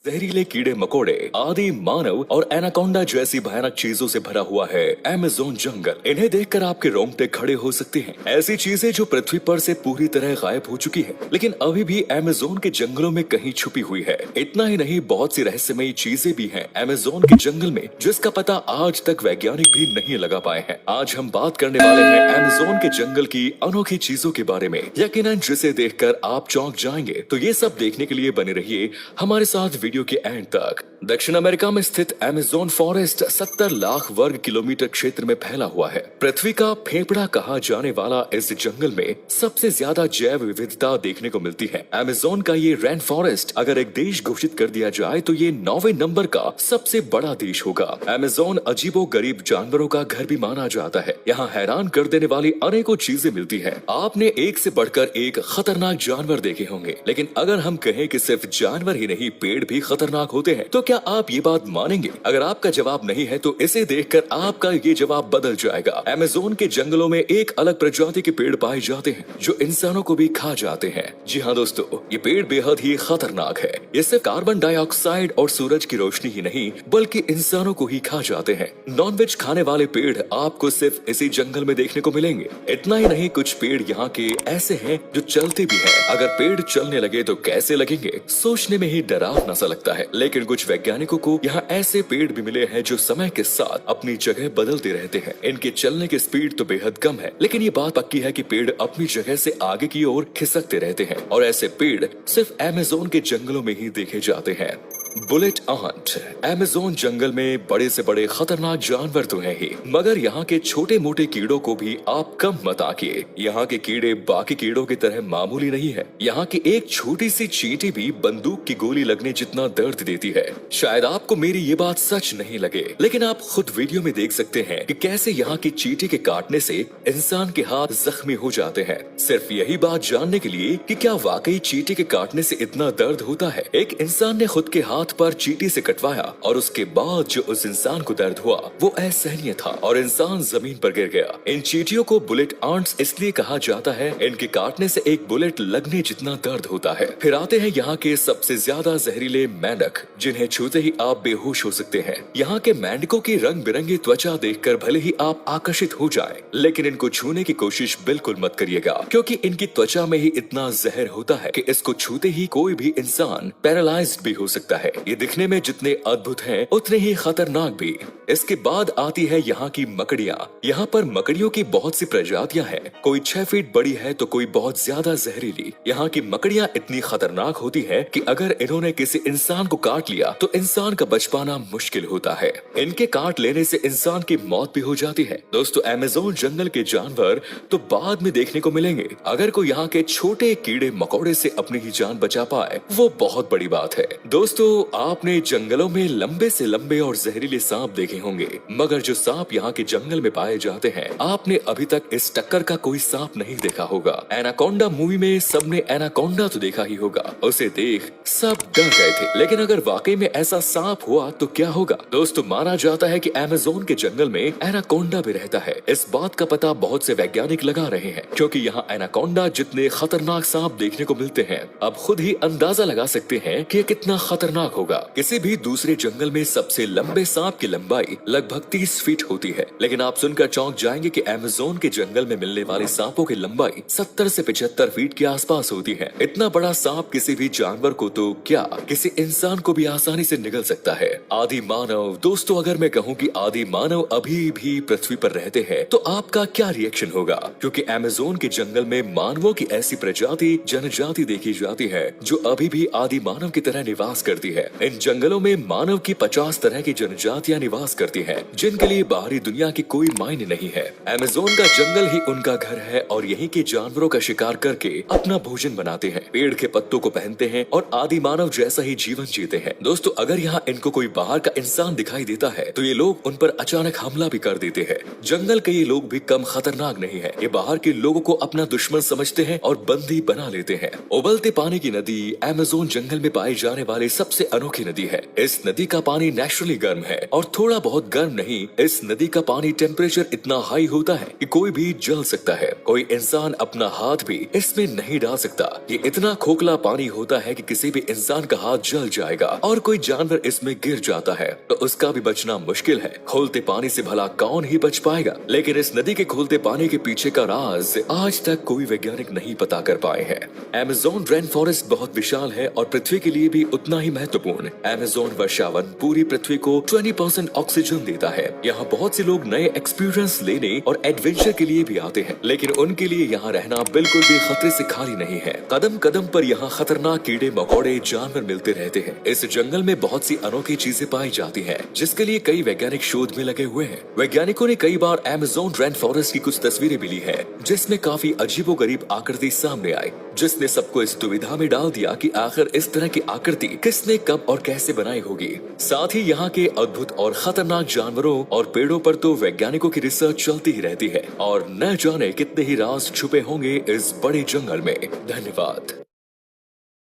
जहरीले कीड़े मकोड़े आदि मानव और एनाकोंडा जैसी भयानक चीजों से भरा हुआ है अमेज़न जंगल। इन्हें देखकर आपके रोंगटे खड़े हो सकते हैं। ऐसी चीजें जो पृथ्वी पर से पूरी तरह गायब हो चुकी है, लेकिन अभी भी अमेज़न के जंगलों में कहीं छुपी हुई है। इतना ही नहीं, बहुत सी रहस्यमयी चीजें भी हैं अमेज़न के जंगल में, जिसका पता आज तक वैज्ञानिक भी नहीं लगा पाए हैं। आज हम बात करने वाले हैं अमेज़न के जंगल की अनोखी चीजों के बारे में, यकीनन जिसे देखकर आप चौंक जाएंगे। तो ये सब देखने के लिए बने रहिए हमारे साथ वीडियो के एंड तक। दक्षिण अमेरिका में स्थित अमेज़न फॉरेस्ट 70 लाख वर्ग किलोमीटर क्षेत्र में फैला हुआ है। पृथ्वी का फेफड़ा कहा जाने वाला इस जंगल में सबसे ज्यादा जैव विविधता देखने को मिलती है। अमेज़न का ये रेन फॉरेस्ट अगर एक देश घोषित कर दिया जाए तो ये 9वें नंबर का सबसे बड़ा देश होगा। अमेज़न अजीबो गरीब जानवरों का घर भी माना जाता है। यहाँ हैरान कर देने वाली अनेकों चीजें मिलती है। आपने एक से बढ़कर एक खतरनाक जानवर देखे होंगे, लेकिन अगर हम कहें कि सिर्फ जानवर ही नहीं पेड़ भी खतरनाक होते हैं, तो क्या आप ये बात मानेंगे? अगर आपका जवाब नहीं है तो इसे देखकर आपका ये जवाब बदल जाएगा। अमेज़न के जंगलों में एक अलग प्रजाति के पेड़ पाए जाते हैं जो इंसानों को भी खा जाते हैं। जी हाँ दोस्तों, ये पेड़ बेहद ही खतरनाक है। ये सिर्फ कार्बन डाइऑक्साइड और सूरज की रोशनी ही नहीं बल्कि इंसानों को ही खा जाते हैं। नॉनवेज खाने वाले पेड़ आपको सिर्फ इसी जंगल में देखने को मिलेंगे। इतना ही नहीं, कुछ पेड़ यहाँ के ऐसे हैं जो चलते भी हैं। अगर पेड़ चलने लगे तो कैसे लगेंगे, सोचने में ही डरावना सा लगता है। लेकिन कुछ वैज्ञानिकों को यहाँ ऐसे पेड़ भी मिले हैं जो समय के साथ अपनी जगह बदलते रहते हैं। इनके चलने की स्पीड तो बेहद कम है, लेकिन ये बात पक्की है कि पेड़ अपनी जगह से आगे की ओर खिसकते रहते हैं। और ऐसे पेड़ सिर्फ अमेज़न के जंगलों में ही देखे जाते हैं। Bullet aunt. अमेज़न जंगल में बड़े से बड़े खतरनाक जानवर तो हैं ही, मगर यहाँ के छोटे मोटे कीड़ों को भी आप कम मत आंकिए। यहाँ के कीड़े बाकी कीड़ों की तरह मामूली नहीं है। यहाँ की एक छोटी सी चींटी भी बंदूक की गोली लगने जितना दर्द देती है। शायद आपको मेरी ये बात सच नहीं लगे, लेकिन आप खुद वीडियो में देख सकते हैं कि कैसे यहाँ की चींटी के काटने से इंसान के हाथ जख्मी हो जाते हैं। सिर्फ यही बात जानने के लिए कि क्या वाकई चींटी के काटने से इतना दर्द होता है। एक इंसान ने खुद के हाथ पर चींटी से कटवाया और उसके बाद जो उस इंसान को दर्द हुआ वो असहनीय था और इंसान जमीन पर गिर गया। इन चींटियों को बुलेट आंट्स इसलिए कहा जाता है, इनके काटने से एक बुलेट लगने जितना दर्द होता है। फिर आते हैं यहाँ के सबसे ज्यादा जहरीले मेंढक, जिन्हें छूते ही आप बेहोश हो सकते हैं। यहाँ के मेंढकों की रंग बिरंगी त्वचा देखकर भले ही आप आकर्षित हो जाएं, लेकिन इनको छूने की कोशिश बिल्कुल मत करिएगा, क्योंकि इनकी त्वचा में ही इतना जहर होता है कि इसको छूते ही कोई भी इंसान पैरालाइज्ड भी हो सकता है। ये दिखने में जितने अद्भुत हैं उतने ही खतरनाक भी। इसके बाद आती है यहाँ की मकड़ियाँ। यहाँ पर मकड़ियों की बहुत सी प्रजातियाँ हैं, कोई 6 फीट बड़ी है तो कोई बहुत ज्यादा जहरीली। यहाँ की मकड़ियाँ इतनी खतरनाक होती हैं कि अगर इन्होंने किसी इंसान को काट लिया तो इंसान का बच पाना मुश्किल होता है। इनके काट लेने से इंसान की मौत भी हो जाती है। दोस्तों, अमेज़न जंगल के जानवर तो बाद में देखने को मिलेंगे। अगर कोई यहाँ के छोटे कीड़े मकोड़े से अपनी ही जान बचा पाए वो बहुत बड़ी बात है। दोस्तों, आपने जंगलों में लंबे से लंबे और जहरीले सांप देखे होंगे, मगर जो सांप यहाँ के जंगल में पाए जाते हैं आपने अभी तक इस टक्कर का कोई सांप नहीं देखा होगा। एनाकोंडा मूवी में सबने एनाकोंडा तो देखा ही होगा, उसे देख सब डर गए थे, लेकिन अगर वाकई में ऐसा सांप हुआ तो क्या होगा? दोस्तों, माना जाता है कि अमेज़न के जंगल में एनाकोंडा भी रहता है। इस बात का पता बहुत से वैज्ञानिक लगा रहे हैं, क्योंकि यहाँ एनाकोंडा जितने खतरनाक सांप देखने को मिलते हैं, अब खुद ही अंदाजा लगा सकते हैं कि कितना खतरनाक होगा। किसी भी दूसरे जंगल में सबसे लंबे सांप की लंबाई लगभग 30 फीट होती है, लेकिन आप सुनकर चौंक जाएंगे कि अमेज़न के जंगल में मिलने वाले सांपों की लंबाई 70 से 75 फीट के आसपास होती है। इतना बड़ा सांप किसी भी जानवर को तो क्या किसी इंसान को भी आसानी से निगल सकता है। आदि मानव। दोस्तों, अगर मैं कहूँ कि आदि मानव अभी भी पृथ्वी पर रहते हैं तो आपका क्या रिएक्शन होगा? क्योंकि अमेज़न के जंगल में मानवों की ऐसी प्रजाति जनजाति देखी जाती है जो अभी भी आदि मानव की तरह निवास करती है। इन जंगलों में मानव की 50 तरह की जनजातियां निवास करती हैं, जिनके लिए बाहरी दुनिया की कोई मायने नहीं है। अमेज़न का जंगल ही उनका घर है और यहीं के जानवरों का शिकार करके अपना भोजन बनाते हैं, पेड़ के पत्तों को पहनते हैं और आदि मानव जैसा ही जीवन जीते हैं। दोस्तों, अगर यहाँ इनको कोई बाहर का इंसान दिखाई देता है तो ये लोग उन पर अचानक हमला भी कर देते हैं। जंगल के ये लोग भी कम खतरनाक नहीं है। ये बाहर के लोगों को अपना दुश्मन समझते हैं और बंदी बना लेते हैं। उबलते पानी की नदी अमेज़न जंगल में पाए जाने वाले सबसे सबसे अनोखी नदी है। इस नदी का पानी नेचुरली गर्म है और थोड़ा बहुत गर्म नहीं, इस नदी का पानी टेम्परेचर इतना हाई होता है कि कोई भी जल सकता है। कोई इंसान अपना हाथ भी इसमें नहीं डाल सकता। ये इतना खोखला पानी होता है कि किसी भी इंसान का हाथ जल जाएगा और कोई जानवर इसमें गिर जाता है तो उसका भी बचना मुश्किल है। खोलते पानी से भला कौन ही बच पाएगा। लेकिन इस नदी के खोलते पानी के पीछे का राज आज तक कोई वैज्ञानिक नहीं पता कर पाए हैं। अमेज़न रेन फॉरेस्ट बहुत विशाल है और पृथ्वी के लिए भी उतना ही महत्वपूर्ण। अमेज़न वर्षावन पूरी पृथ्वी को 20% ऑक्सीजन देता है। यहाँ बहुत से लोग नए एक्सपीरियंस लेने और एडवेंचर के लिए भी आते हैं, लेकिन उनके लिए यहाँ रहना बिल्कुल भी खतरे से खाली नहीं है। कदम कदम पर यहाँ खतरनाक कीड़े मकोड़े जानवर मिलते रहते हैं। इस जंगल में बहुत सी अनोखी चीजें पाई जाती हैं, जिसके लिए कई वैज्ञानिक शोध में लगे हुए हैं। वैज्ञानिकों ने कई बार अमेज़न रेन फॉरेस्ट की कुछ तस्वीरें भी ली है, जिसमें काफी अजीबोगरीब आकृति सामने आई, जिसने सबको इस दुविधा में डाल दिया कि आखिर इस तरह की आकृति किसने कब और कैसे बनाई होगी। साथ ही यहाँ के अद्भुत और खतरनाक जानवरों और पेड़ों पर तो वैज्ञानिकों की रिसर्च चलती ही रहती है और न जाने कितने ही राज छुपे होंगे इस बड़े जंगल में। धन्यवाद।